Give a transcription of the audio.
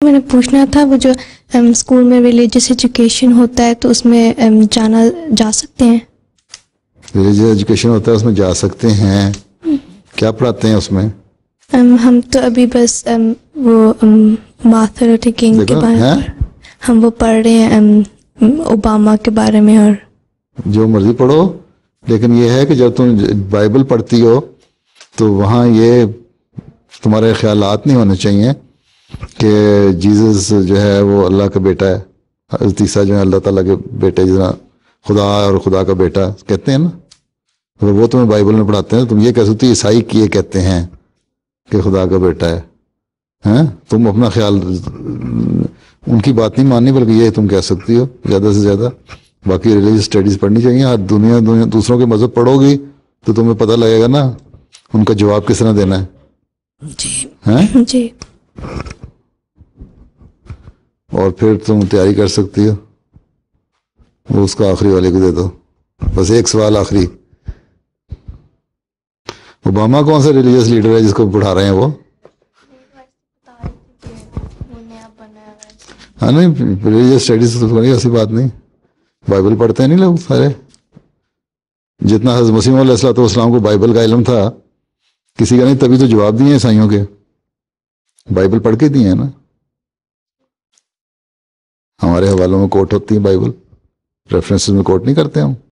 میں نے پوچھنا تھا وہ جو اسکول میں ریلیجیس ایجوکیشن ہوتا ہے تو اس میں جا سکتے ہیں؟ ریلیجیس ایجوکیشن ہوتا ہے اس میں جا سکتے ہیں. کیا پڑھاتے ہیں اس میں؟ ہم تو ابھی بس وہ مارٹن لوتھر کنگ کے بارے میں ہم وہ پڑھ رہے ہیں، اوباما کے بارے میں. اور جو مرضی پڑھو، لیکن یہ ہے کہ جب تم بائبل پڑھتی ہو تو وہاں یہ تمہارے خیالات نہیں ہونے چاہیے کہ جیزس جو ہے وہ اللہ کا بیٹا ہے. حضرت عیسیٰ جو ہے اللہ تعالیٰ کے بیٹے، جنا خدا اور خدا کا بیٹا کہتے ہیں نا، تو وہ تمہیں بائبل میں پڑھاتے ہیں. تم یہ کہہ سکتی عیسائی یہ کہتے ہیں کہ خدا کا بیٹا ہے. تم اپنا خیال، ان کی بات نہیں ماننی، بلکہ یہ تم کہہ سکتی ہو زیادہ سے زیادہ. باقی ریلیجیس اسٹڈیز پڑھنی چاہیے. ہر دنیا دوسروں کے مذہب پڑھو گی تو تمہیں پتہ لگے گا نا ان کا جواب کس طرح دینا ہے. جی جی. اور پھر تم تیاری کر سکتی ہو. وہ اس کا آخری والے کو دے دو. بس ایک سوال آخری، اوباما کون سا ریلیجیس لیڈر ہے جس کو پڑھا رہے ہیں وہ؟ ہاں نہیں، ریلیجیس اسٹڈیز تو ایسی بات نہیں. بائبل پڑھتے ہیں نہیں لوگ سارے. جتنا حضرت مسیح علیہ الصلوۃ والسلام کو بائبل کا علم تھا کسی کا نہیں، تبھی تو جواب دیے عیسائیوں کے. بائبل پڑھ کے دیے ہیں نا. ہمارے حوالوں میں کوٹ ہوتی ہے بائبل، ریفرنسز میں کوٹ نہیں کرتے ہم.